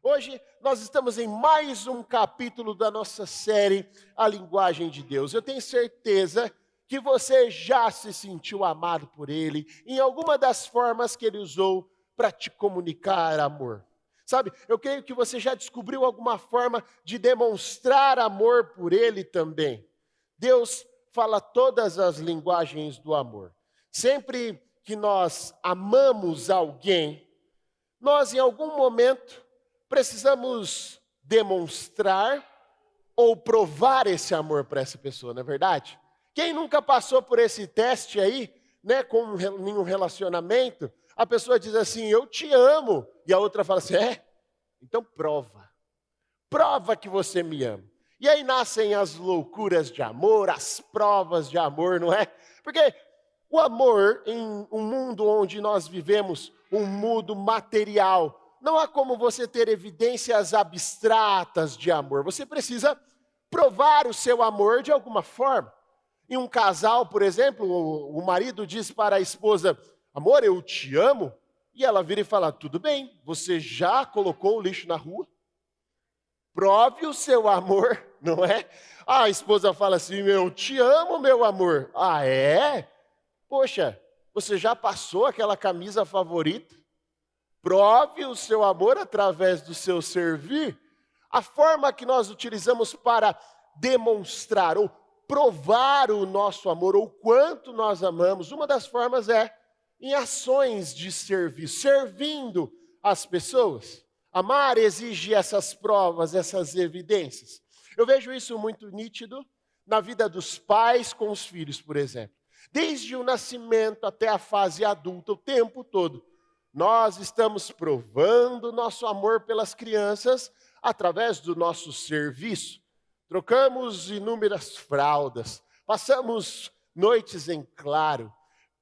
Hoje nós estamos em mais um capítulo da nossa série A Linguagem de Deus. Eu tenho certeza que você já se sentiu amado por Ele em alguma das formas que Ele usou para te comunicar amor. Sabe, eu creio que você já descobriu alguma forma de demonstrar amor por Ele também. Deus fala todas as linguagens do amor. Sempre que nós amamos alguém, nós em algum momento precisamos demonstrar ou provar esse amor para essa pessoa, não é verdade? Quem nunca passou por esse teste aí, né, com nenhum relacionamento, a pessoa diz assim, eu te amo, e a outra fala assim, então prova. Prova que você me ama. E aí nascem as loucuras de amor, as provas de amor, não é? Porque o amor, em um mundo onde nós vivemos, um mundo material, não há como você ter evidências abstratas de amor. Você precisa provar o seu amor de alguma forma. Em um casal, por exemplo, o marido diz para a esposa, amor, eu te amo. E ela vira e fala, tudo bem, você já colocou o lixo na rua? Prove o seu amor, não é? A esposa fala assim, eu te amo, meu amor. Ah, é? Poxa, você já passou aquela camisa favorita? Prove o seu amor através do seu servir. A forma que nós utilizamos para demonstrar ou provar o nosso amor, ou quanto nós amamos, uma das formas é em ações de serviço, servindo as pessoas. Amar exige essas provas, essas evidências. Eu vejo isso muito nítido na vida dos pais com os filhos, por exemplo. Desde o nascimento até a fase adulta, o tempo todo, nós estamos provando nosso amor pelas crianças através do nosso serviço. Trocamos inúmeras fraldas, passamos noites em claro,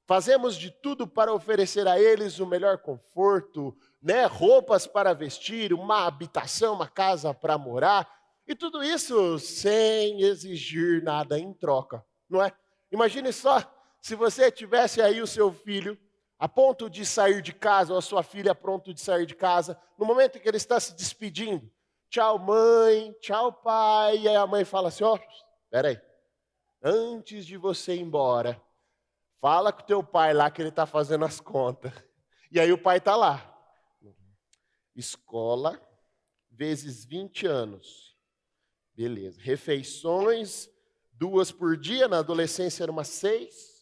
fazemos de tudo para oferecer a eles o melhor conforto, né? Roupas para vestir, uma habitação, uma casa para morar, e tudo isso sem exigir nada em troca, não é? Imagine só se você tivesse aí o seu filho a ponto de sair de casa, ou a sua filha a ponto de sair de casa, no momento em que ele está se despedindo, tchau mãe, tchau pai, e aí a mãe fala assim, espera aí, antes de você ir embora, fala com o teu pai lá que ele está fazendo as contas. E aí o pai está lá. Escola, vezes 20 anos. Beleza. Refeições, 2 por dia, na adolescência eram umas 6.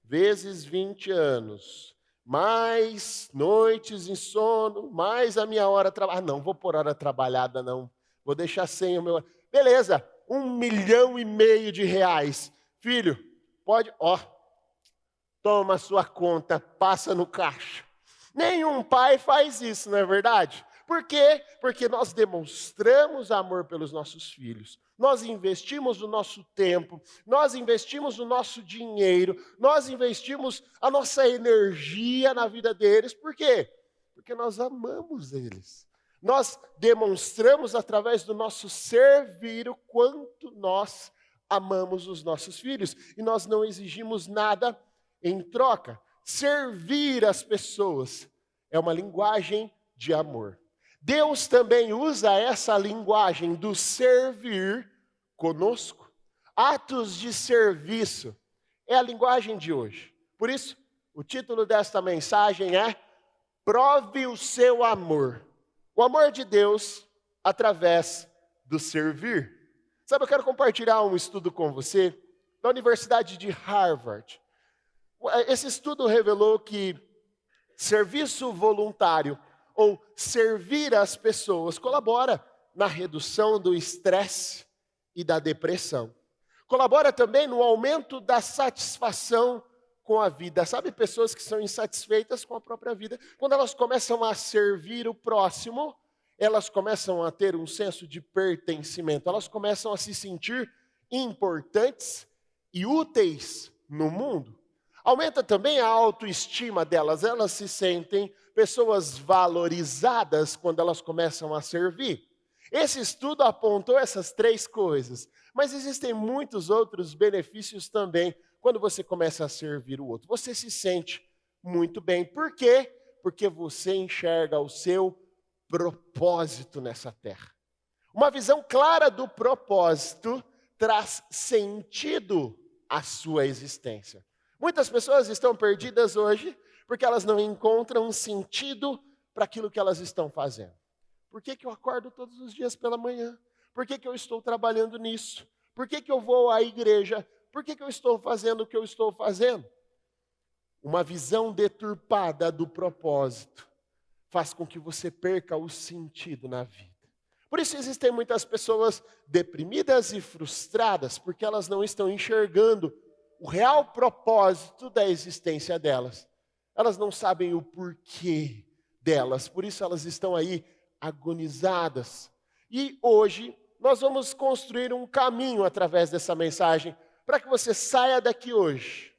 Vezes 20 anos. Mais noites em sono, mais a minha hora trabalhada. Não, vou por hora trabalhada não. Vou deixar sem o meu... Beleza, R$1,5 milhão. Filho, pode... toma a sua conta, passa no caixa. Nenhum pai faz isso, não é verdade? Por quê? Porque nós demonstramos amor pelos nossos filhos. Nós investimos o nosso tempo, nós investimos o nosso dinheiro, nós investimos a nossa energia na vida deles. Por quê? Porque nós amamos eles. Nós demonstramos através do nosso servir o quanto nós amamos os nossos filhos. E nós não exigimos nada em troca. Servir as pessoas é uma linguagem de amor. Deus também usa essa linguagem do servir conosco. Atos de serviço é a linguagem de hoje. Por isso, o título desta mensagem é Prove o seu amor. O amor de Deus através do servir. Sabe, eu quero compartilhar um estudo com você da Universidade de Harvard. Esse estudo revelou que serviço voluntário ou servir as pessoas colabora na redução do estresse e da depressão. Colabora também no aumento da satisfação com a vida. Sabe, pessoas que são insatisfeitas com a própria vida, quando elas começam a servir o próximo, elas começam a ter um senso de pertencimento, elas começam a se sentir importantes e úteis no mundo. Aumenta também a autoestima delas, elas se sentem pessoas valorizadas quando elas começam a servir. Esse estudo apontou essas 3 coisas, mas existem muitos outros benefícios também quando você começa a servir o outro. Você se sente muito bem. Por quê? Porque você enxerga o seu propósito nessa terra. Uma visão clara do propósito traz sentido à sua existência. Muitas pessoas estão perdidas hoje porque elas não encontram sentido para aquilo que elas estão fazendo. Por que eu acordo todos os dias pela manhã? Por que eu estou trabalhando nisso? Por que eu vou à igreja? Por que eu estou fazendo o que eu estou fazendo? Uma visão deturpada do propósito faz com que você perca o sentido na vida. Por isso existem muitas pessoas deprimidas e frustradas, porque elas não estão enxergando o real propósito da existência delas. Elas não sabem o porquê delas, por isso elas estão aí agonizadas. E hoje nós vamos construir um caminho através dessa mensagem, para que você saia daqui hoje,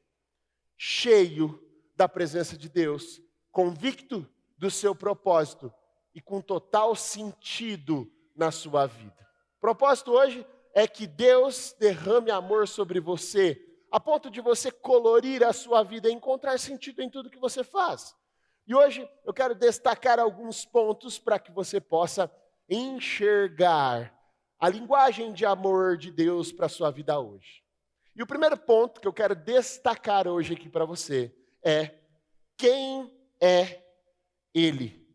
cheio da presença de Deus, convicto do seu propósito e com total sentido na sua vida. O propósito hoje é que Deus derrame amor sobre você, a ponto de você colorir a sua vida e encontrar sentido em tudo que você faz. E hoje eu quero destacar alguns pontos para que você possa enxergar a linguagem de amor de Deus para a sua vida hoje. E o primeiro ponto que eu quero destacar hoje aqui para você é: quem é Ele?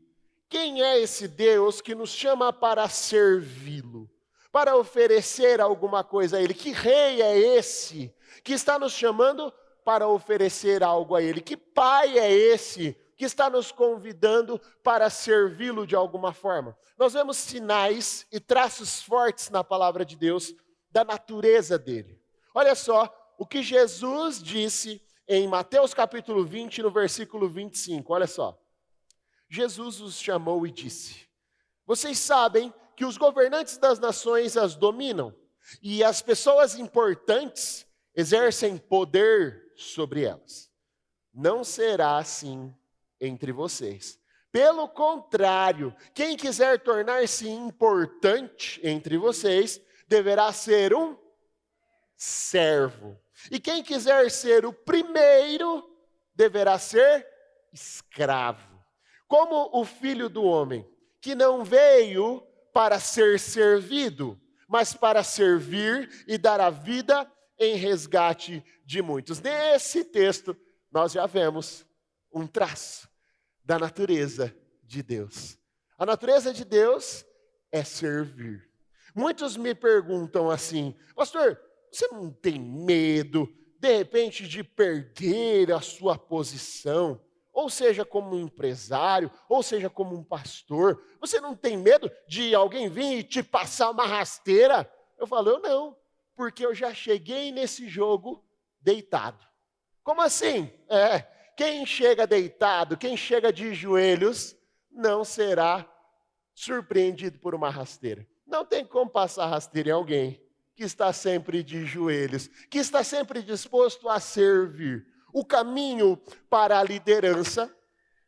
Quem é esse Deus que nos chama para servi-lo, para oferecer alguma coisa a Ele? Que rei é esse que está nos chamando para oferecer algo a Ele? Que pai é esse que está nos convidando para servi-lo de alguma forma? Nós vemos sinais e traços fortes na palavra de Deus da natureza dele. Olha só o que Jesus disse em Mateus capítulo 20, no versículo 25. Olha só. Jesus os chamou e disse: vocês sabem que os governantes das nações as dominam, e as pessoas importantes exercem poder sobre elas. Não será assim entre vocês. Pelo contrário, quem quiser tornar-se importante entre vocês, deverá ser um servo. E quem quiser ser o primeiro, deverá ser escravo. Como o Filho do Homem, que não veio para ser servido, mas para servir e dar a vida em resgate de muitos. Nesse texto, nós já vemos um traço da natureza de Deus. A natureza de Deus é servir. Muitos me perguntam assim: pastor, você não tem medo, de repente, de perder a sua posição? Ou seja, como um empresário, ou seja, como um pastor. Você não tem medo de alguém vir e te passar uma rasteira? Eu falo: eu não, porque eu já cheguei nesse jogo deitado. Como assim? Quem chega deitado, quem chega de joelhos, não será surpreendido por uma rasteira. Não tem como passar rasteira em alguém que está sempre de joelhos, que está sempre disposto a servir. O caminho para a liderança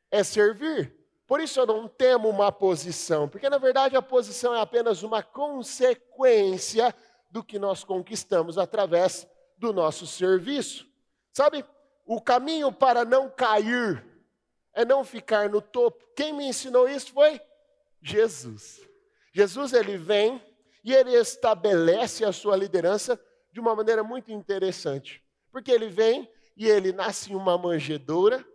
é servir. Por isso eu não temo uma posição, porque na verdade a posição é apenas uma consequência do que nós conquistamos através do nosso serviço. Sabe, o caminho para não cair é não ficar no topo. Quem me ensinou isso foi Jesus. Jesus, ele vem e ele estabelece a sua liderança de uma maneira muito interessante. Porque ele vem e ele nasce em uma manjedoura,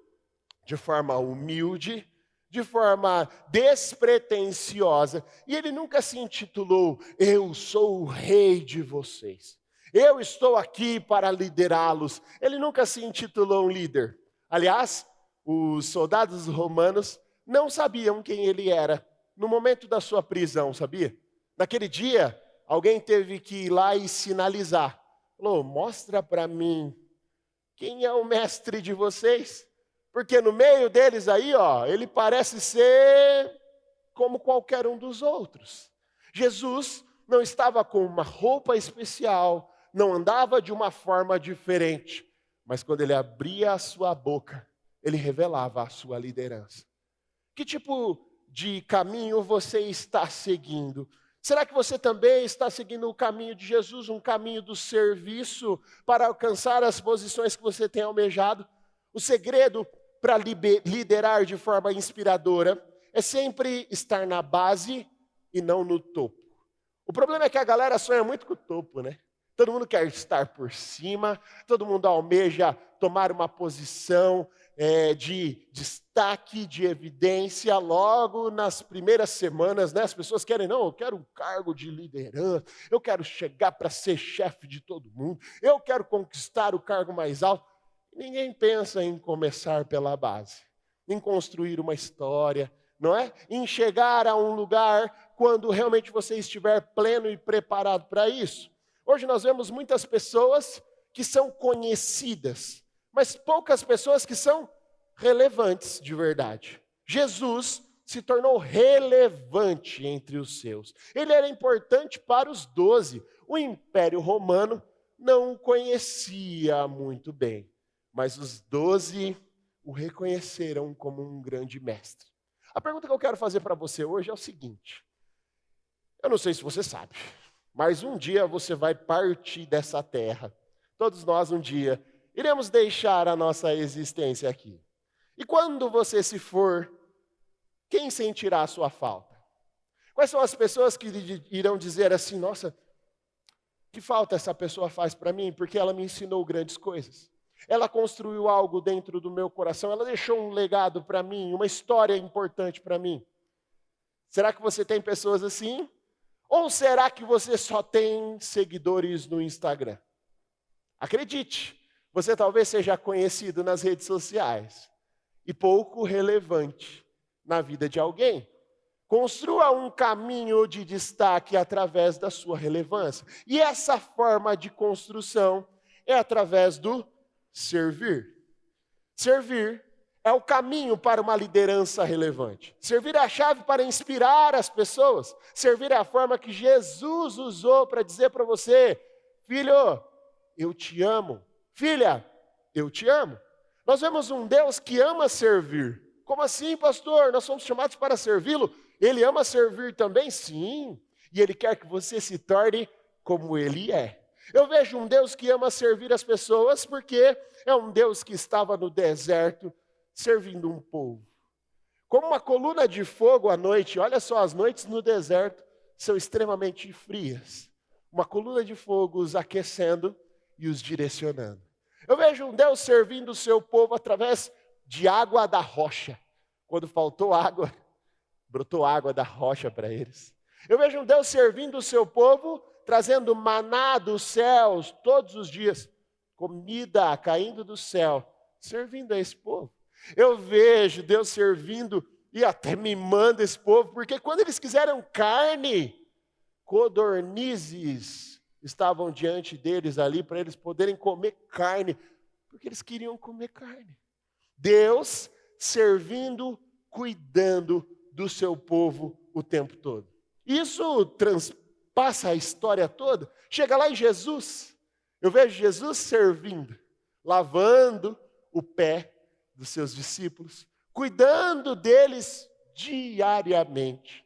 de forma humilde, de forma despretensiosa. E ele nunca se intitulou: eu sou o rei de vocês. Eu estou aqui para liderá-los. Ele nunca se intitulou um líder. Aliás, os soldados romanos não sabiam quem ele era no momento da sua prisão, sabia? Naquele dia, alguém teve que ir lá e sinalizar. Falou: mostra para mim quem é o mestre de vocês. Porque no meio deles aí, ele parece ser como qualquer um dos outros. Jesus não estava com uma roupa especial, não andava de uma forma diferente. Mas quando ele abria a sua boca, ele revelava a sua liderança. Que tipo de caminho você está seguindo? Será que você também está seguindo o caminho de Jesus, um caminho do serviço para alcançar as posições que você tem almejado? O segredo para liderar de forma inspiradora é sempre estar na base e não no topo. O problema é que a galera sonha muito com o topo, né? Todo mundo quer estar por cima, todo mundo almeja tomar uma posição de destaque, de evidência, logo nas primeiras semanas, né? As pessoas querem, não, eu quero um cargo de liderança, eu quero chegar para ser chefe de todo mundo, eu quero conquistar o cargo mais alto. Ninguém pensa em começar pela base, em construir uma história, não é? Em chegar a um lugar quando realmente você estiver pleno e preparado para isso. Hoje nós vemos muitas pessoas que são conhecidas, mas poucas pessoas que são relevantes de verdade. Jesus se tornou relevante entre os seus. Ele era importante para os 12. O Império Romano não o conhecia muito bem, mas os 12 o reconheceram como um grande mestre. A pergunta que eu quero fazer para você hoje é o seguinte: eu não sei se você sabe, mas um dia você vai partir dessa terra. Todos nós um dia iremos deixar a nossa existência aqui. E quando você se for, quem sentirá a sua falta? Quais são as pessoas que irão dizer assim, nossa, que falta essa pessoa faz para mim? Porque ela me ensinou grandes coisas. Ela construiu algo dentro do meu coração, ela deixou um legado para mim, uma história importante para mim. Será que você tem pessoas assim? Ou será que você só tem seguidores no Instagram? Acredite, você talvez seja conhecido nas redes sociais e pouco relevante na vida de alguém. Construa um caminho de destaque através da sua relevância. E essa forma de construção é através do servir. Servir é o caminho para uma liderança relevante. Servir é a chave para inspirar as pessoas. Servir é a forma que Jesus usou para dizer para você, filho, eu te amo. Filha, eu te amo. Nós vemos um Deus que ama servir. Como assim, pastor? Nós somos chamados para servi-lo. Ele ama servir também? Sim. E Ele quer que você se torne como Ele é. Eu vejo um Deus que ama servir as pessoas porque é um Deus que estava no deserto servindo um povo. Como uma coluna de fogo à noite. Olha só, as noites no deserto são extremamente frias. Uma coluna de fogo os aquecendo e os direcionando. Eu vejo um Deus servindo o seu povo através de água da rocha. Quando faltou água, brotou água da rocha para eles. Eu vejo um Deus servindo o seu povo, trazendo maná dos céus todos os dias. Comida caindo do céu, servindo a esse povo. Eu vejo Deus servindo e até mimando esse povo, porque quando eles quiseram carne, codornizes estavam diante deles ali para eles poderem comer carne, porque eles queriam comer carne. Deus servindo, cuidando do seu povo o tempo todo. Isso transpassa a história toda. Chega lá em Jesus, eu vejo Jesus servindo, lavando o pé dos seus discípulos, cuidando deles diariamente.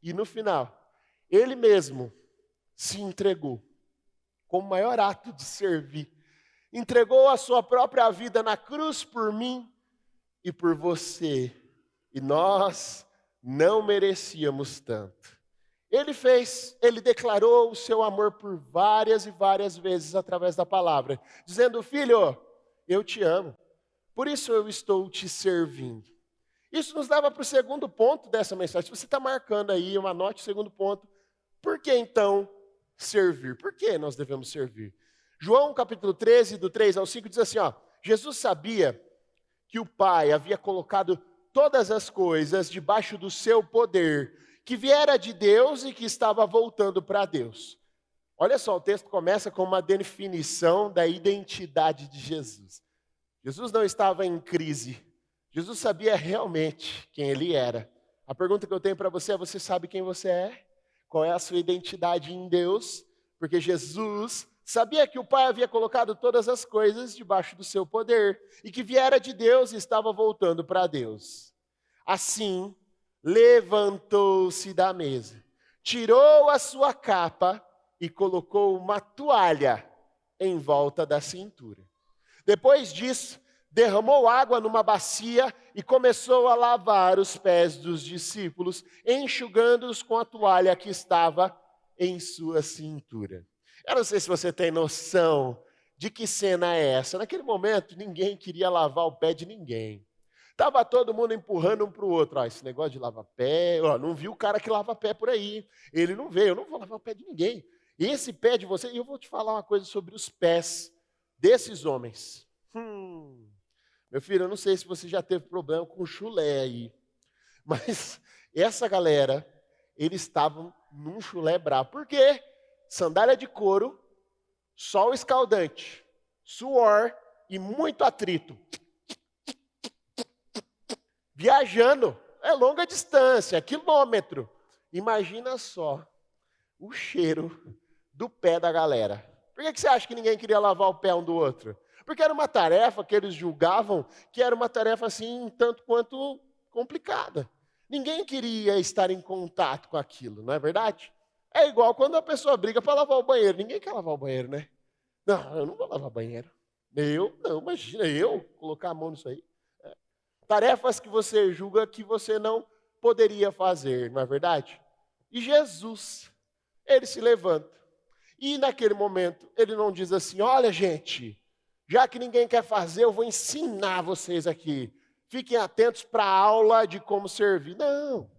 E no final, Ele mesmo se entregou como o maior ato de servir. Entregou a sua própria vida na cruz por mim e por você. E nós não merecíamos tanto. Ele declarou o seu amor por várias e várias vezes através da palavra, dizendo, filho, eu te amo, por isso eu estou te servindo. Isso nos leva para o segundo ponto dessa mensagem. Se você está marcando aí, anote o segundo ponto. Por que então servir? Por que nós devemos servir? João capítulo 13, do 3 ao 5, diz assim, Jesus sabia que o Pai havia colocado todas as coisas debaixo do seu poder, que viera de Deus e que estava voltando para Deus. Olha só, o texto começa com uma definição da identidade de Jesus. Jesus não estava em crise. Jesus sabia realmente quem Ele era. A pergunta que eu tenho para você é, você sabe quem você é? Qual é a sua identidade em Deus? Porque Jesus sabia que o Pai havia colocado todas as coisas debaixo do seu poder e que viera de Deus e estava voltando para Deus. Assim, levantou-se da mesa, tirou a sua capa e colocou uma toalha em volta da cintura. Depois disso, derramou água numa bacia e começou a lavar os pés dos discípulos, enxugando-os com a toalha que estava em sua cintura. Eu não sei se você tem noção de que cena é essa. Naquele momento, ninguém queria lavar o pé de ninguém. Estava todo mundo empurrando um para o outro. Esse negócio de lavar pé, não vi o cara que lava pé por aí. Ele não veio, eu não vou lavar o pé de ninguém. Esse pé de você, e eu vou te falar uma coisa sobre os pés desses homens. Meu filho, eu não sei se você já teve problema com chulé aí, mas essa galera, eles estavam num chulé bravo. Por quê? Sandália de couro, sol escaldante, suor e muito atrito. Viajando, é longa distância, quilômetro. Imagina só o cheiro do pé da galera. Por que você acha que ninguém queria lavar o pé um do outro? Porque era uma tarefa que eles julgavam que era uma tarefa assim, tanto quanto complicada. Ninguém queria estar em contato com aquilo, não é verdade? É igual quando a pessoa briga para lavar o banheiro. Ninguém quer lavar o banheiro, né? Não, eu não vou lavar banheiro. Não, imagina eu colocar a mão nisso aí. Tarefas que você julga que você não poderia fazer, não é verdade? E Jesus, ele se levanta. E naquele momento, ele não diz assim, olha gente, já que ninguém quer fazer, eu vou ensinar vocês aqui. Fiquem atentos para a aula de como servir. Não.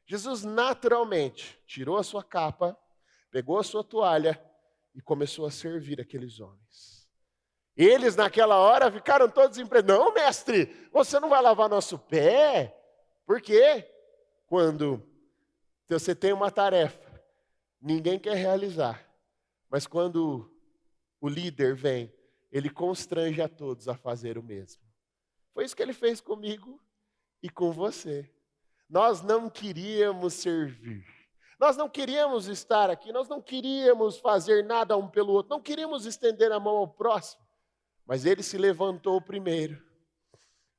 Jesus naturalmente tirou a sua capa, pegou a sua toalha e começou a servir aqueles homens. Eles, naquela hora, ficaram todos impressionados. Não, mestre, você não vai lavar nosso pé? Por quê? Quando você tem uma tarefa, ninguém quer realizar. Mas quando o líder vem, ele constrange a todos a fazer o mesmo. Foi isso que ele fez comigo e com você. Nós não queríamos servir. Nós não queríamos estar aqui, nós não queríamos fazer nada um pelo outro, não queríamos estender a mão ao próximo. Mas ele se levantou primeiro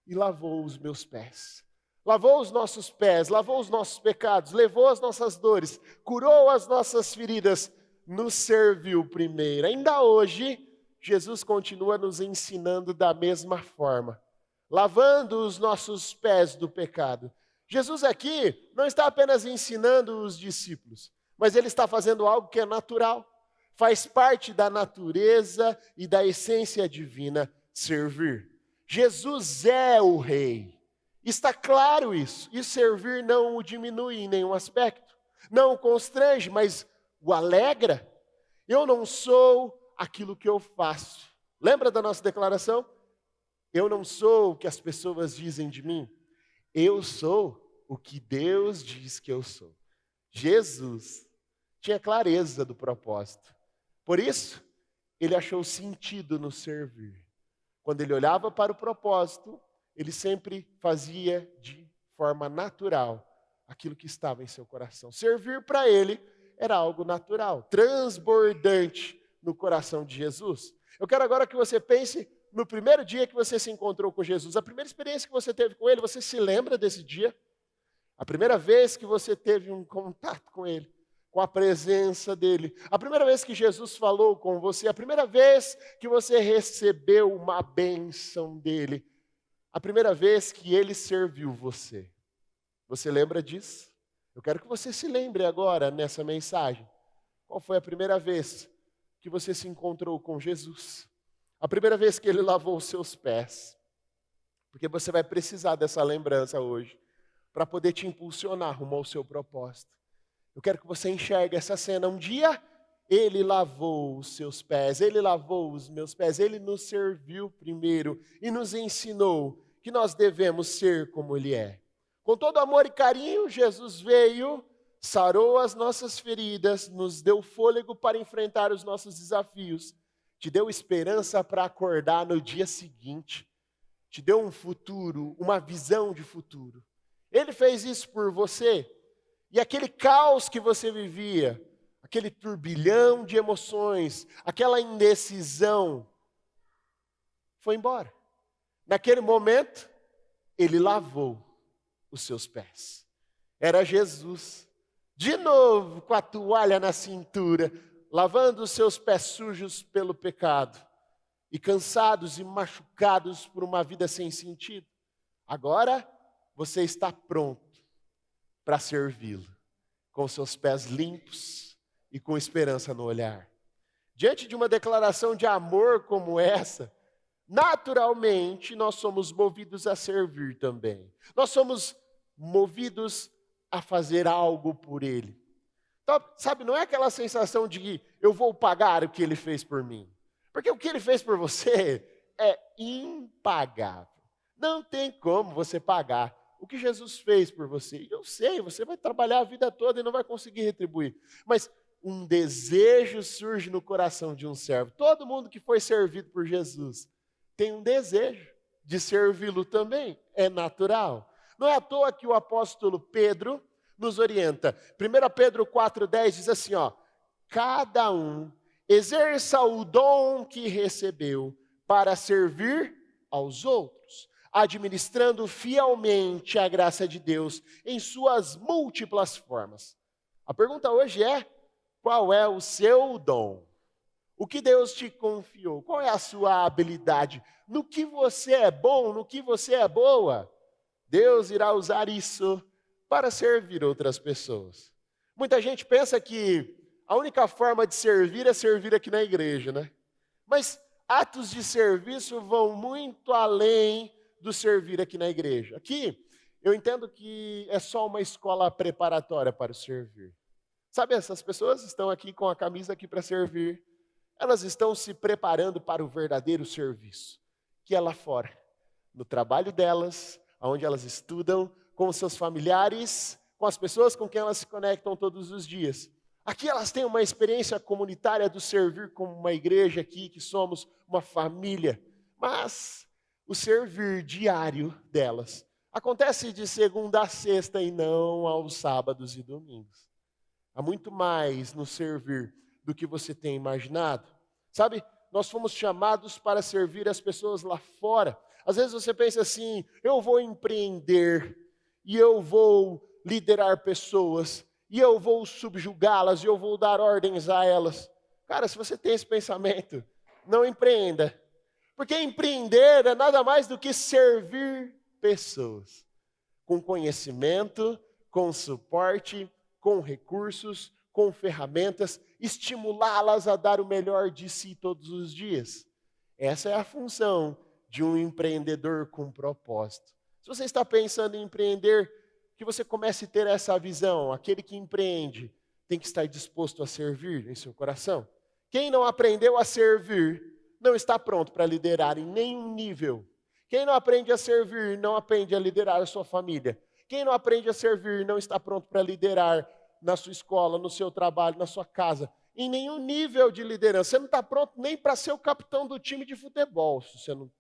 e lavou os meus pés. Lavou os nossos pés, lavou os nossos pecados, levou as nossas dores, curou as nossas feridas, nos serviu primeiro. Ainda hoje, Jesus continua nos ensinando da mesma forma, lavando os nossos pés do pecado. Jesus aqui não está apenas ensinando os discípulos, mas ele está fazendo algo que é natural. Faz parte da natureza e da essência divina servir. Jesus é o rei. Está claro isso. E servir não o diminui em nenhum aspecto. Não o constrange, mas o alegra. Eu não sou aquilo que eu faço. Lembra da nossa declaração? Eu não sou o que as pessoas dizem de mim. Eu sou o que Deus diz que eu sou. Jesus tinha clareza do propósito. Por isso, ele achou sentido no servir. Quando ele olhava para o propósito, ele sempre fazia de forma natural aquilo que estava em seu coração. Servir para ele era algo natural, transbordante no coração de Jesus. Eu quero agora que você pense no primeiro dia que você se encontrou com Jesus. A primeira experiência que você teve com ele, você se lembra desse dia? A primeira vez que você teve um contato com ele, com a presença dele. A primeira vez que Jesus falou com você, a primeira vez que você recebeu uma bênção dele, a primeira vez que ele serviu você. Você lembra disso? Eu quero que você se lembre agora nessa mensagem. Qual foi a primeira vez que você se encontrou com Jesus? A primeira vez que ele lavou os seus pés. Porque você vai precisar dessa lembrança hoje para poder te impulsionar rumo ao seu propósito. Eu quero que você enxergue essa cena. Um dia, ele lavou os seus pés, ele lavou os meus pés, ele nos serviu primeiro e nos ensinou que nós devemos ser como ele é. Com todo amor e carinho, Jesus veio, sarou as nossas feridas, nos deu fôlego para enfrentar os nossos desafios, te deu esperança para acordar no dia seguinte, te deu um futuro, uma visão de futuro. Ele fez isso por você. E aquele caos que você vivia, aquele turbilhão de emoções, aquela indecisão, foi embora. Naquele momento, ele lavou os seus pés. Era Jesus, de novo com a toalha na cintura, lavando os seus pés sujos pelo pecado e cansados e machucados por uma vida sem sentido. Agora você está pronto para servi-lo, com seus pés limpos e com esperança no olhar. Diante de uma declaração de amor como essa, naturalmente nós somos movidos a servir também. Nós somos movidos a fazer algo por Ele. Então, sabe, não é aquela sensação de que eu vou pagar o que Ele fez por mim. Porque o que Ele fez por você é impagável. Não tem como você pagar o que Jesus fez por você. Eu sei, você vai trabalhar a vida toda e não vai conseguir retribuir. Mas um desejo surge no coração de um servo. Todo mundo que foi servido por Jesus tem um desejo de servi-lo também. É natural. Não é à toa que o apóstolo Pedro nos orienta. 1 Pedro 4,10 diz assim, cada um exerça o dom que recebeu para servir aos outros, administrando fielmente a graça de Deus em suas múltiplas formas. A pergunta hoje é, qual é o seu dom? O que Deus te confiou? Qual é a sua habilidade? No que você é bom, no que você é boa? Deus irá usar isso para servir outras pessoas. Muita gente pensa que a única forma de servir é servir aqui na igreja, né? Mas atos de serviço vão muito além do servir aqui na igreja. Aqui, eu entendo que é só uma escola preparatória para o servir. Sabe, essas pessoas estão aqui com a camisa aqui para servir. Elas estão se preparando para o verdadeiro serviço, que é lá fora, no trabalho delas, onde elas estudam, com os seus familiares, com as pessoas com quem elas se conectam todos os dias. Aqui elas têm uma experiência comunitária do servir como uma igreja aqui, que somos uma família. Mas o servir diário delas acontece de segunda a sexta e não aos sábados e domingos. Há muito mais no servir do que você tem imaginado. Sabe, nós fomos chamados para servir as pessoas lá fora. Às vezes você pensa assim, eu vou empreender e eu vou liderar pessoas e eu vou subjugá-las e eu vou dar ordens a elas. Cara, se você tem esse pensamento, não empreenda. Porque empreender é nada mais do que servir pessoas. Com conhecimento, com suporte, com recursos, com ferramentas, estimulá-las a dar o melhor de si todos os dias. Essa é a função de um empreendedor com propósito. Se você está pensando em empreender, que você comece a ter essa visão. Aquele que empreende tem que estar disposto a servir em seu coração. Quem não aprendeu a servir, não está pronto para liderar em nenhum nível. Quem não aprende a servir, não aprende a liderar a sua família. Quem não aprende a servir, não está pronto para liderar na sua escola, no seu trabalho, na sua casa. Em nenhum nível de liderança. Você não está pronto nem para ser o capitão do time de futebol, se você não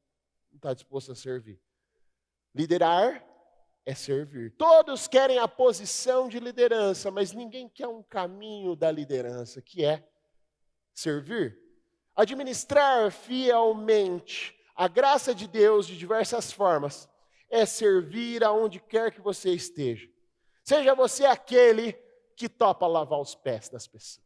está disposto a servir. Liderar é servir. Todos querem a posição de liderança, mas ninguém quer um caminho da liderança, que é servir. Administrar fielmente a graça de Deus de diversas formas é servir aonde quer que você esteja. Seja você aquele que topa lavar os pés das pessoas.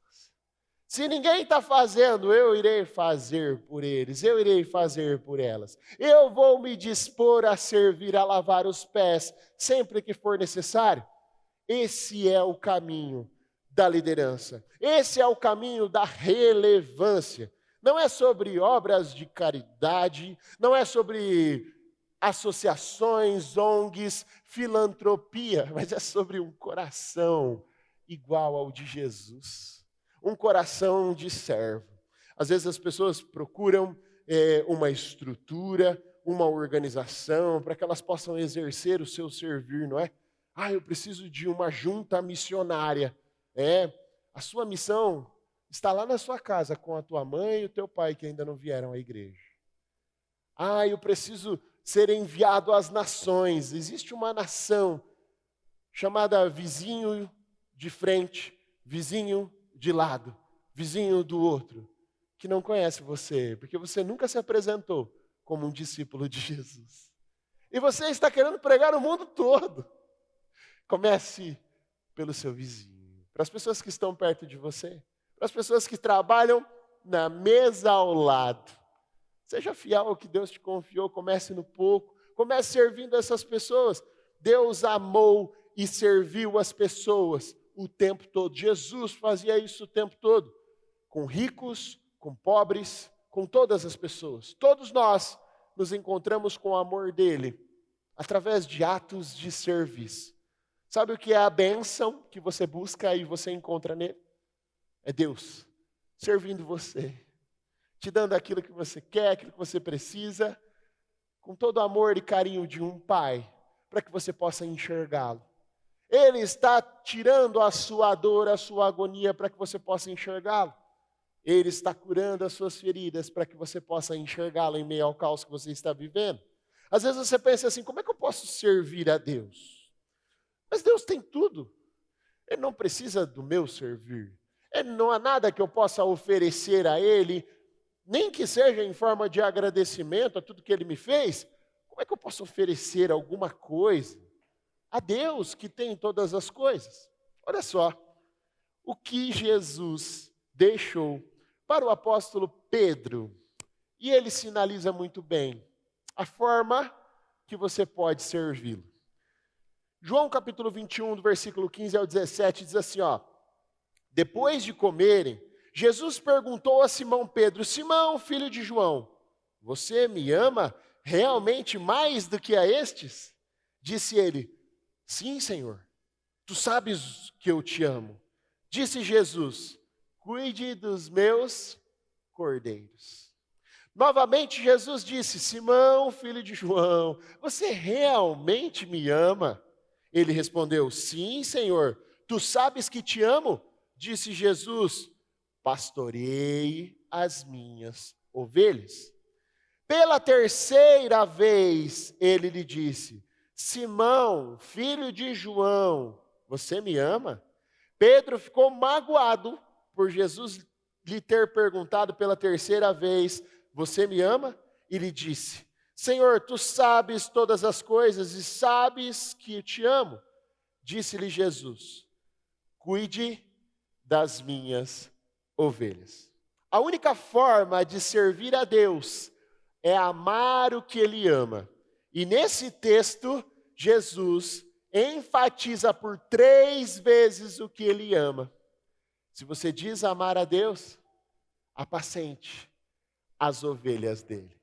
Se ninguém está fazendo, eu irei fazer por eles, eu irei fazer por elas. Eu vou me dispor a servir, a lavar os pés, sempre que for necessário. Esse é o caminho da liderança. Esse é o caminho da relevância. Não é sobre obras de caridade, não é sobre associações, ONGs, filantropia, mas é sobre um coração igual ao de Jesus. Um coração de servo. Às vezes as pessoas procuram uma estrutura, uma organização, para que elas possam exercer o seu servir, não é? Eu preciso de uma junta missionária. A sua missão está lá na sua casa, com a tua mãe e o teu pai, que ainda não vieram à igreja. Eu preciso ser enviado às nações. Existe uma nação chamada vizinho de frente, vizinho de lado, vizinho do outro, que não conhece você, porque você nunca se apresentou como um discípulo de Jesus. E você está querendo pregar o mundo todo. Comece pelo seu vizinho, para as pessoas que estão perto de você, para as pessoas que trabalham na mesa ao lado. Seja fiel ao que Deus te confiou, comece no pouco, comece servindo essas pessoas. Deus amou e serviu as pessoas o tempo todo. Jesus fazia isso o tempo todo, com ricos, com pobres, com todas as pessoas. Todos nós nos encontramos com o amor dele, através de atos de serviço. Sabe o que é a bênção que você busca e você encontra nele? É Deus servindo você, te dando aquilo que você quer, aquilo que você precisa, com todo o amor e carinho de um pai, para que você possa enxergá-lo. Ele está tirando a sua dor, a sua agonia, para que você possa enxergá-lo. Ele está curando as suas feridas, para que você possa enxergá-lo em meio ao caos que você está vivendo. Às vezes você pensa assim, como é que eu posso servir a Deus? Mas Deus tem tudo. Ele não precisa do meu servir. Não há nada que eu possa oferecer a Ele, nem que seja em forma de agradecimento a tudo que Ele me fez. Como é que eu posso oferecer alguma coisa a Deus que tem todas as coisas? Olha só, o que Jesus deixou para o apóstolo Pedro, e ele sinaliza muito bem a forma que você pode servi-lo. João capítulo 21, do versículo 15 ao 17, diz assim, depois de comerem, Jesus perguntou a Simão Pedro, Simão, filho de João, você me ama realmente mais do que a estes? Disse ele, sim, Senhor, tu sabes que eu te amo. Disse Jesus, cuide dos meus cordeiros. Novamente Jesus disse, Simão, filho de João, você realmente me ama? Ele respondeu, sim, Senhor, tu sabes que te amo? Disse Jesus, pastorei as minhas ovelhas. Pela terceira vez ele lhe disse, Simão, filho de João, você me ama? Pedro ficou magoado por Jesus lhe ter perguntado pela terceira vez, você me ama? E lhe disse, Senhor, tu sabes todas as coisas e sabes que eu te amo. Disse-lhe Jesus, cuide das minhas ovelhas. A única forma de servir a Deus é amar o que Ele ama. E nesse texto, Jesus enfatiza por 3 vezes o que Ele ama. Se você diz amar a Deus, apacente as ovelhas dele.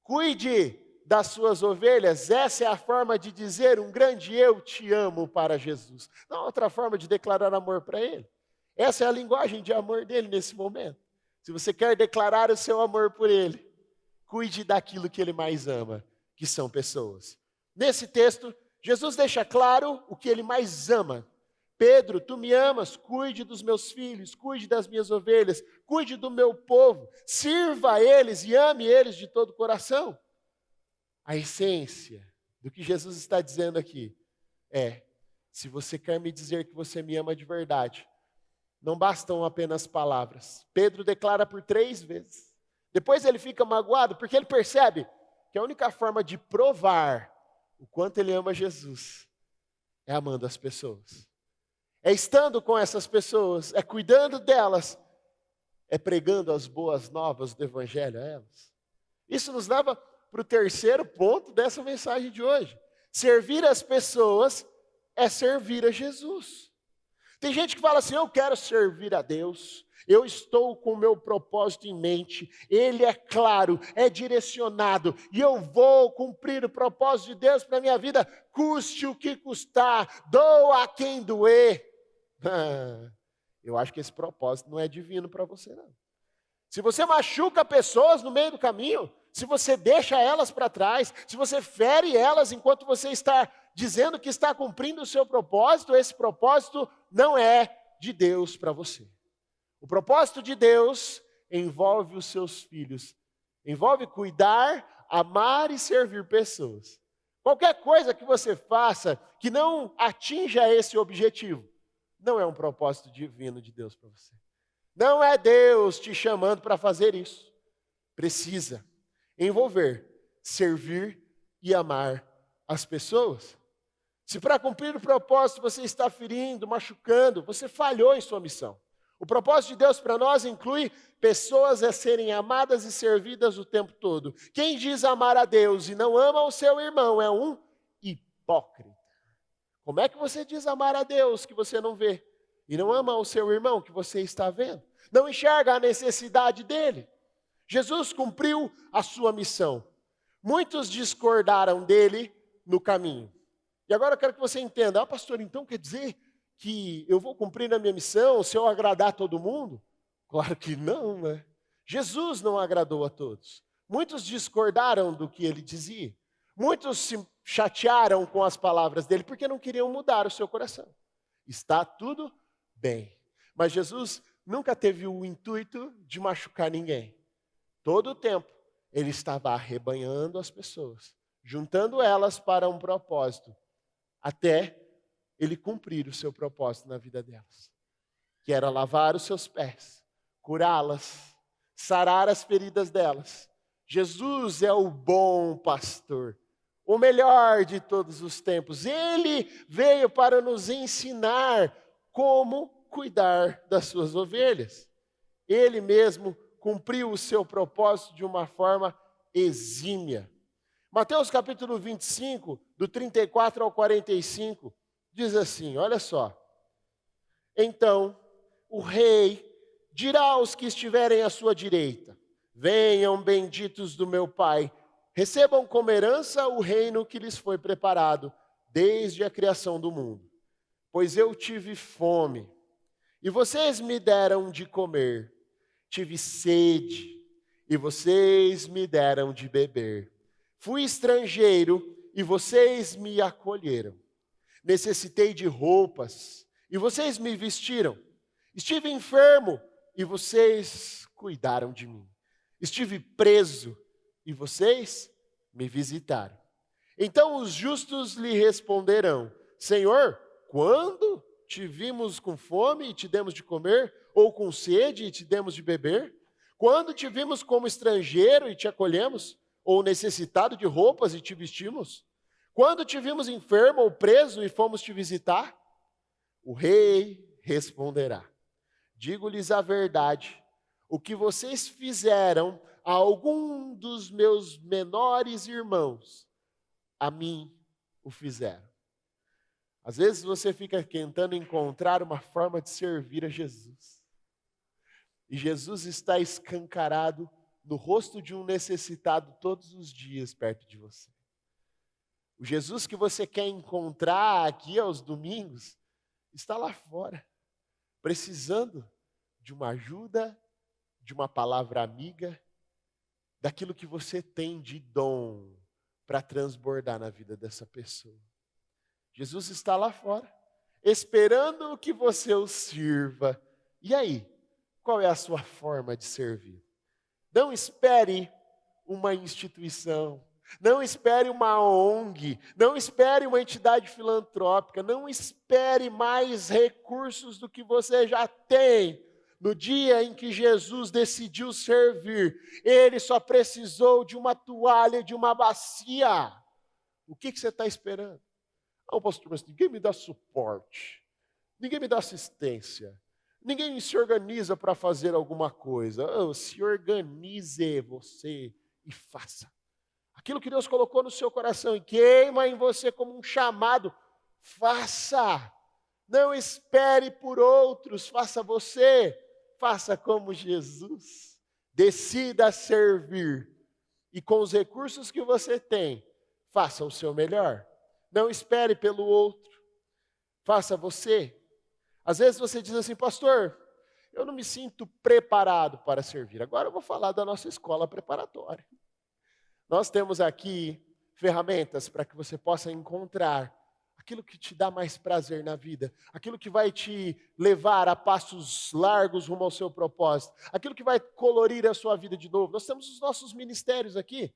Cuide das suas ovelhas, essa é a forma de dizer um grande eu te amo para Jesus. Não há outra forma de declarar amor para Ele. Essa é a linguagem de amor dele nesse momento. Se você quer declarar o seu amor por Ele, cuide daquilo que Ele mais ama, que são pessoas. Nesse texto, Jesus deixa claro o que Ele mais ama. Pedro, tu me amas, cuide dos meus filhos, cuide das minhas ovelhas, cuide do meu povo, sirva a eles e ame eles de todo o coração. A essência do que Jesus está dizendo aqui é, se você quer me dizer que você me ama de verdade, não bastam apenas palavras. Pedro declara por 3 vezes. Depois ele fica magoado, porque ele percebe que a única forma de provar o quanto ele ama Jesus é amando as pessoas. É estando com essas pessoas, é cuidando delas, é pregando as boas novas do Evangelho a elas. Isso nos leva para o terceiro ponto dessa mensagem de hoje. Servir as pessoas é servir a Jesus. Tem gente que fala assim, eu quero servir a Deus, eu estou com o meu propósito em mente, ele é claro, é direcionado, e eu vou cumprir o propósito de Deus para a minha vida, custe o que custar, doa a quem doer. Eu acho que esse propósito não é divino para você, não. Se você machuca pessoas no meio do caminho, se você deixa elas para trás, se você fere elas enquanto você está dizendo que está cumprindo o seu propósito, esse propósito não é de Deus para você. O propósito de Deus envolve os seus filhos, envolve cuidar, amar e servir pessoas. Qualquer coisa que você faça que não atinja esse objetivo, não é um propósito divino de Deus para você. Não é Deus te chamando para fazer isso. Precisa envolver, servir e amar as pessoas. Se para cumprir o propósito você está ferindo, machucando, você falhou em sua missão. O propósito de Deus para nós inclui pessoas a serem amadas e servidas o tempo todo. Quem diz amar a Deus e não ama o seu irmão é um hipócrita. Como é que você diz amar a Deus que você não vê? E não ama o seu irmão que você está vendo? Não enxerga a necessidade dele? Jesus cumpriu a sua missão. Muitos discordaram dele no caminho. E agora eu quero que você entenda, pastor, então quer dizer que eu vou cumprir a minha missão se eu agradar todo mundo? Claro que não, né? Jesus não agradou a todos. Muitos discordaram do que ele dizia. Muitos se chatearam com as palavras dele porque não queriam mudar o seu coração. Está tudo bem. Mas Jesus nunca teve o intuito de machucar ninguém. Todo o tempo ele estava arrebanhando as pessoas, juntando elas para um propósito, até ele cumprir o seu propósito na vida delas, que era lavar os seus pés, curá-las, sarar as feridas delas. Jesus é o bom pastor, o melhor de todos os tempos. Ele veio para nos ensinar como cuidar das suas ovelhas. Ele mesmo cumpriu o seu propósito de uma forma exímia. Mateus capítulo 25, do 34 ao 45, diz assim, olha só. Então, o rei dirá aos que estiverem à sua direita, venham benditos do meu Pai, recebam como herança o reino que lhes foi preparado desde a criação do mundo. Pois eu tive fome, e vocês me deram de comer. Tive sede, e vocês me deram de beber. Fui estrangeiro, e vocês me acolheram. Necessitei de roupas, e vocês me vestiram. Estive enfermo, e vocês cuidaram de mim. Estive preso, e vocês me visitaram. Então os justos lhe responderão, Senhor, quando te vimos com fome e te demos de comer, ou com sede e te demos de beber? Quando te vimos como estrangeiro e te acolhemos, ou necessitado de roupas e te vestimos? Quando te vimos enfermo ou preso e fomos te visitar? O rei responderá, digo-lhes a verdade, o que vocês fizeram a algum dos meus menores irmãos, a mim o fizeram. Às vezes você fica tentando encontrar uma forma de servir a Jesus. E Jesus está escancarado no rosto de um necessitado todos os dias perto de você. O Jesus que você quer encontrar aqui aos domingos, está lá fora, precisando de uma ajuda, de uma palavra amiga, daquilo que você tem de dom para transbordar na vida dessa pessoa. Jesus está lá fora, esperando que você o sirva. E aí, qual é a sua forma de servir? Não espere uma instituição, não espere uma ONG, não espere uma entidade filantrópica, não espere mais recursos do que você já tem. No dia em que Jesus decidiu servir, ele só precisou de uma toalha, de uma bacia. O que você está esperando? Ah, pastor, mas ninguém me dá suporte, ninguém me dá assistência, ninguém se organiza para fazer alguma coisa. Oh, se organize você e faça. Aquilo que Deus colocou no seu coração e queima em você como um chamado, faça. Não espere por outros, faça você. Faça como Jesus. Decida servir. E com os recursos que você tem, faça o seu melhor. Não espere pelo outro. Faça você. Às vezes você diz assim, pastor, eu não me sinto preparado para servir. Agora eu vou falar da nossa escola preparatória. Nós temos aqui ferramentas para que você possa encontrar aquilo que te dá mais prazer na vida, aquilo que vai te levar a passos largos rumo ao seu propósito, aquilo que vai colorir a sua vida de novo. Nós temos os nossos ministérios aqui.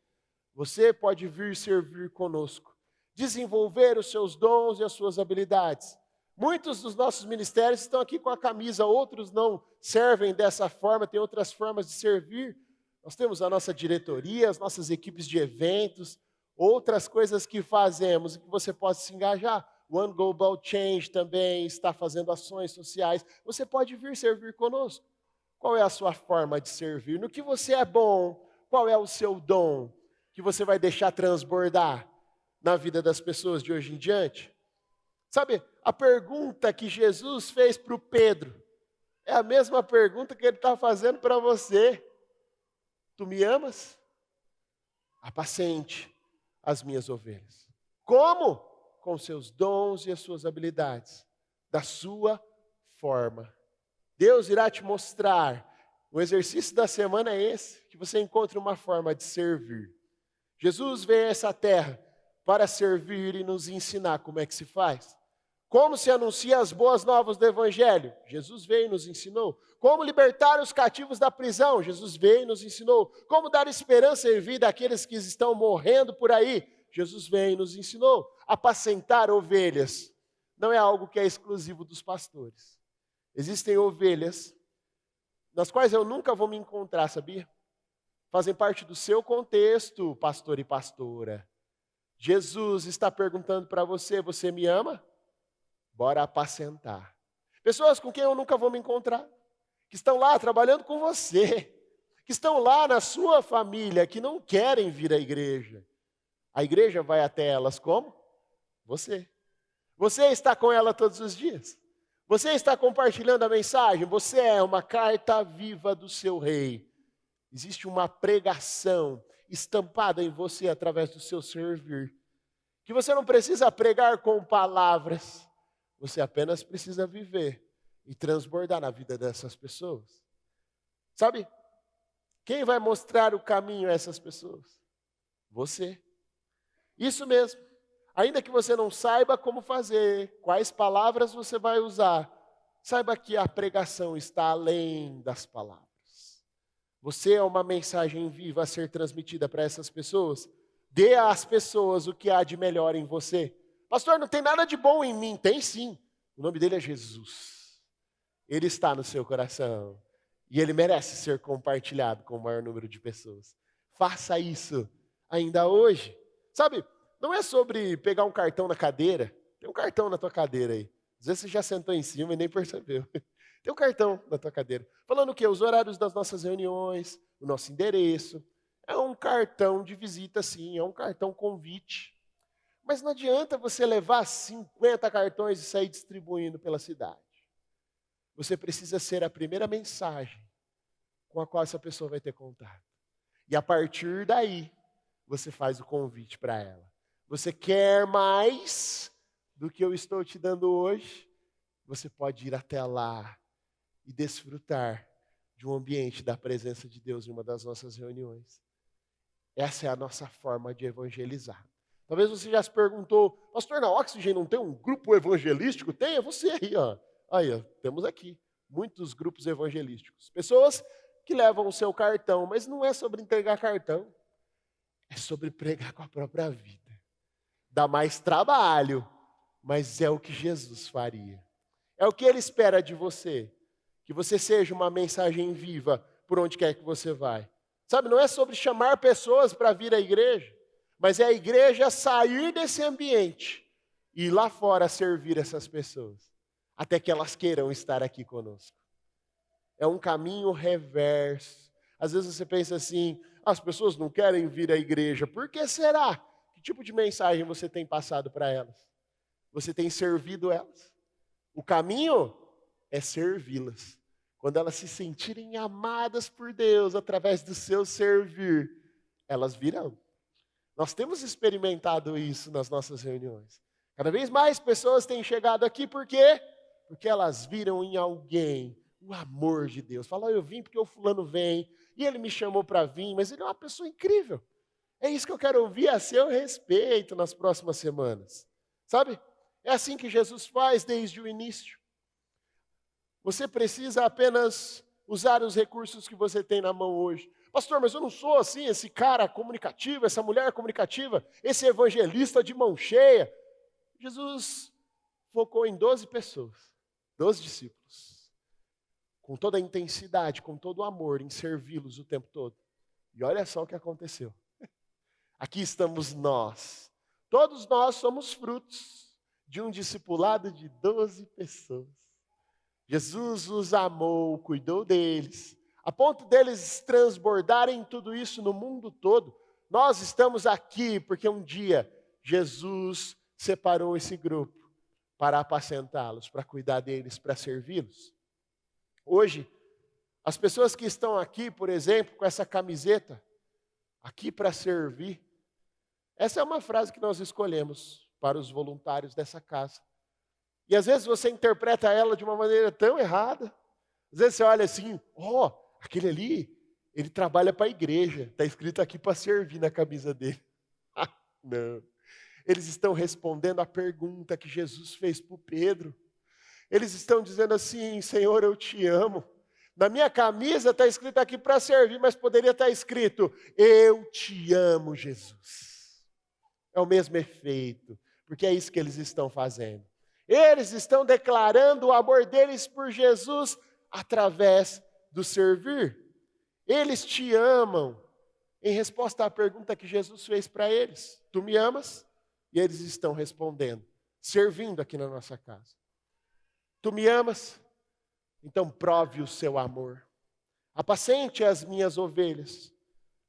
Você pode vir servir conosco, desenvolver os seus dons e as suas habilidades. Muitos dos nossos ministérios estão aqui com a camisa, outros não servem dessa forma, tem outras formas de servir. Nós temos a nossa diretoria, as nossas equipes de eventos, outras coisas que fazemos e que você pode se engajar. One Global Change também está fazendo ações sociais. Você pode vir servir conosco. Qual é a sua forma de servir? No que você é bom? Qual é o seu dom que você vai deixar transbordar na vida das pessoas de hoje em diante? Sabe, a pergunta que Jesus fez para o Pedro é a mesma pergunta que ele está fazendo para você. Tu me amas? Apacente as minhas ovelhas. Como? Com seus dons e as suas habilidades, da sua forma. Deus irá te mostrar. O exercício da semana é esse, que você encontre uma forma de servir. Jesus veio a essa terra para servir e nos ensinar como é que se faz. Como se anuncia as boas novas do Evangelho? Jesus veio e nos ensinou. Como libertar os cativos da prisão? Jesus veio e nos ensinou. Como dar esperança e vida àqueles que estão morrendo por aí? Jesus veio e nos ensinou. Apacentar ovelhas não é algo que é exclusivo dos pastores. Existem ovelhas nas quais eu nunca vou me encontrar, sabia? Fazem parte do seu contexto, pastor e pastora. Jesus está perguntando para você, você me ama? Bora apacentar. Pessoas com quem eu nunca vou me encontrar, que estão lá trabalhando com você, que estão lá na sua família, que não querem vir à igreja. A igreja vai até elas como? Você. Você está com ela todos os dias. Você está compartilhando a mensagem. Você é uma carta viva do seu rei. Existe uma pregação estampada em você através do seu servir. Que você não precisa pregar com palavras. Você apenas precisa viver e transbordar na vida dessas pessoas. Sabe? Quem vai mostrar o caminho a essas pessoas? Você. Isso mesmo. Ainda que você não saiba como fazer, quais palavras você vai usar, saiba que a pregação está além das palavras. Você é uma mensagem viva a ser transmitida para essas pessoas. Dê às pessoas o que há de melhor em você. Pastor, não tem nada de bom em mim. Tem sim. O nome dele é Jesus. Ele está no seu coração. E ele merece ser compartilhado com o maior número de pessoas. Faça isso ainda hoje. Sabe, não é sobre pegar um cartão na cadeira. Tem um cartão na tua cadeira aí. Às vezes você já sentou em cima e nem percebeu. Tem um cartão na tua cadeira. Falando o quê? Os horários das nossas reuniões, o nosso endereço. É um cartão de visita, sim. É um cartão convite. Mas não adianta você levar 50 cartões e sair distribuindo pela cidade. Você precisa ser a primeira mensagem com a qual essa pessoa vai ter contato. E a partir daí, você faz o convite para ela. Você quer mais do que eu estou te dando hoje? Você pode ir até lá e desfrutar de um ambiente da presença de Deus em uma das nossas reuniões. Essa é a nossa forma de evangelizar. Talvez você já se perguntou, pastor, na Oxygen não tem um grupo evangelístico? Tem, é você aí, ó. Aí, ó, temos aqui muitos grupos evangelísticos. Pessoas que levam o seu cartão, mas não é sobre entregar cartão. É sobre pregar com a própria vida. Dá mais trabalho, mas é o que Jesus faria. É o que Ele espera de você. Que você seja uma mensagem viva por onde quer que você vai. Sabe, não é sobre chamar pessoas para vir à igreja, mas é a igreja sair desse ambiente e ir lá fora servir essas pessoas, até que elas queiram estar aqui conosco. É um caminho reverso. Às vezes você pensa assim, as pessoas não querem vir à igreja, por que será? Que tipo de mensagem você tem passado para elas? Você tem servido elas? O caminho é servi-las. Quando elas se sentirem amadas por Deus através do seu servir, elas virão. Nós temos experimentado isso nas nossas reuniões. Cada vez mais pessoas têm chegado aqui, por quê? Porque elas viram em alguém o amor de Deus. Falam, eu vim porque o fulano vem, e ele me chamou para vir, mas ele é uma pessoa incrível. É isso que eu quero ouvir a seu respeito nas próximas semanas. Sabe? É assim que Jesus faz desde o início. Você precisa apenas usar os recursos que você tem na mão hoje. Pastor, mas eu não sou assim, esse cara comunicativo, essa mulher comunicativa, esse evangelista de mão cheia. Jesus focou em 12 pessoas, 12 discípulos, com toda a intensidade, com todo o amor, em servi-los o tempo todo. E olha só o que aconteceu. Aqui estamos nós. Todos nós somos frutos de um discipulado de 12 pessoas. Jesus os amou, cuidou deles, a ponto deles transbordarem tudo isso no mundo todo. Nós estamos aqui porque um dia Jesus separou esse grupo para apacentá-los, para cuidar deles, para servi-los. Hoje, as pessoas que estão aqui, por exemplo, com essa camiseta, aqui para servir, essa é uma frase que nós escolhemos para os voluntários dessa casa. E às vezes você interpreta ela de uma maneira tão errada. Às vezes você olha assim, aquele ali, ele trabalha para a igreja, está escrito aqui para servir na camisa dele. Não. Eles estão respondendo a pergunta que Jesus fez para o Pedro. Eles estão dizendo assim, Senhor, eu te amo. Na minha camisa está escrito aqui para servir, mas poderia estar escrito, eu te amo, Jesus. É o mesmo efeito, porque é isso que eles estão fazendo. Eles estão declarando o amor deles por Jesus através do servir. Eles te amam em resposta à pergunta que Jesus fez para eles. Tu me amas? E eles estão respondendo, servindo aqui na nossa casa. Tu me amas? Então prove o seu amor. Apacente as minhas ovelhas.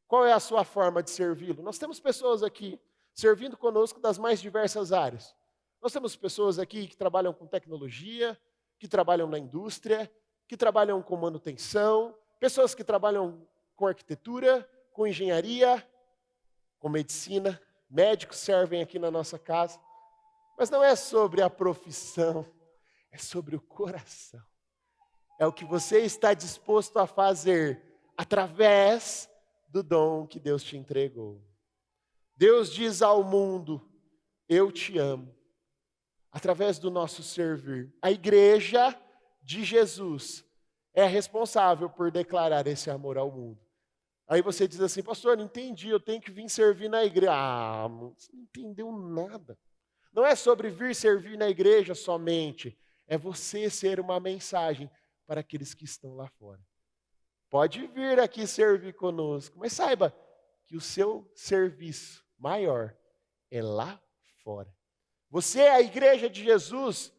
Qual é a sua forma de servi-lo? Nós temos pessoas aqui servindo conosco das mais diversas áreas. Nós temos pessoas aqui que trabalham com tecnologia, que trabalham na indústria, que trabalham com manutenção, pessoas que trabalham com arquitetura, com engenharia, com medicina, médicos servem aqui na nossa casa. Mas não é sobre a profissão, é sobre o coração. É o que você está disposto a fazer através do dom que Deus te entregou. Deus diz ao mundo, eu te amo. Através do nosso servir. A igreja de Jesus é responsável por declarar esse amor ao mundo. Aí você diz assim, pastor, não entendi, eu tenho que vir servir na igreja. Você não entendeu nada. Não é sobre vir servir na igreja somente, é você ser uma mensagem para aqueles que estão lá fora. Pode vir aqui servir conosco, mas saiba que o seu serviço maior é lá fora. Você é a igreja de Jesus.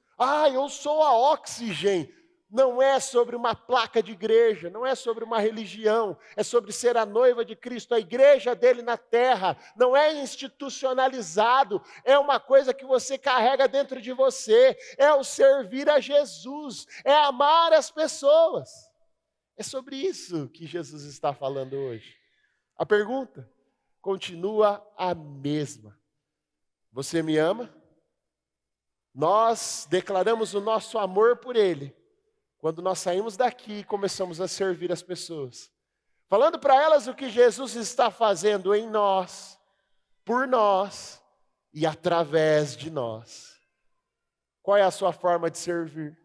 Eu sou a Oxigênio. Não é sobre uma placa de igreja, não é sobre uma religião, é sobre ser a noiva de Cristo, a igreja dele na terra. Não é institucionalizado, é uma coisa que você carrega dentro de você, é o servir a Jesus, é amar as pessoas. É sobre isso que Jesus está falando hoje. A pergunta continua a mesma. Você me ama? Nós declaramos o nosso amor por Ele quando nós saímos daqui e começamos a servir as pessoas. Falando para elas o que Jesus está fazendo em nós, por nós e através de nós. Qual é a sua forma de servir?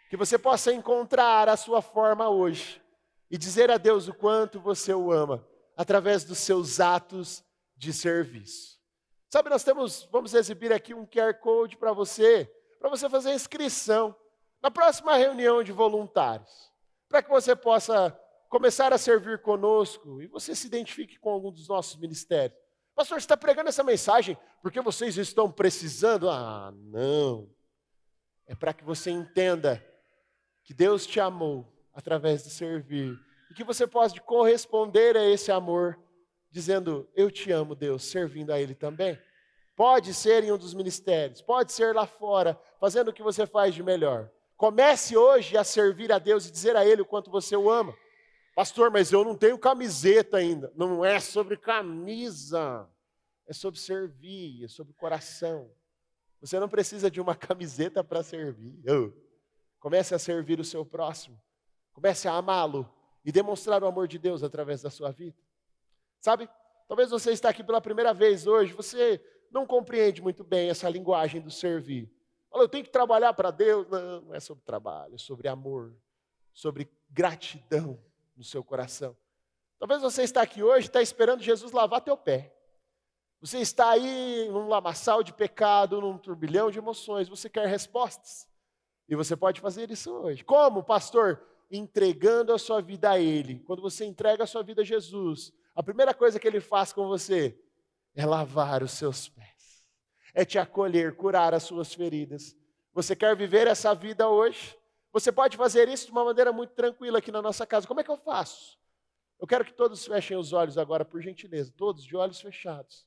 Que você possa encontrar a sua forma hoje e dizer a Deus o quanto você o ama, através dos seus atos de serviço. Sabe, vamos exibir aqui um QR Code para você fazer a inscrição na próxima reunião de voluntários, para que você possa começar a servir conosco e você se identifique com algum dos nossos ministérios. Pastor, você está pregando essa mensagem porque vocês estão precisando? Não. É para que você entenda que Deus te amou através de servir e que você possa corresponder a esse amor dizendo, eu te amo, Deus, servindo a Ele também. Pode ser em um dos ministérios, pode ser lá fora, fazendo o que você faz de melhor. Comece hoje a servir a Deus e dizer a Ele o quanto você o ama. Pastor, mas eu não tenho camiseta ainda. Não é sobre camisa, é sobre servir, é sobre coração. Você não precisa de uma camiseta para servir. Comece a servir o seu próximo, comece a amá-lo e demonstrar o amor de Deus através da sua vida. Sabe, talvez você está aqui pela primeira vez hoje, você não compreende muito bem essa linguagem do servir. Fala, eu tenho que trabalhar para Deus. Não é sobre trabalho, é sobre amor, sobre gratidão no seu coração. Talvez você está aqui hoje e está esperando Jesus lavar teu pé. Você está aí num lamaçal de pecado, num turbilhão de emoções, você quer respostas. E você pode fazer isso hoje. Como, pastor? Entregando a sua vida a Ele. Quando você entrega a sua vida a Jesus, a primeira coisa que Ele faz com você é lavar os seus pés. é te acolher, curar as suas feridas. Você quer viver essa vida hoje? Você pode fazer isso de uma maneira muito tranquila aqui na nossa casa. Como é que eu faço? Eu quero que todos fechem os olhos agora, por gentileza, todos de olhos fechados.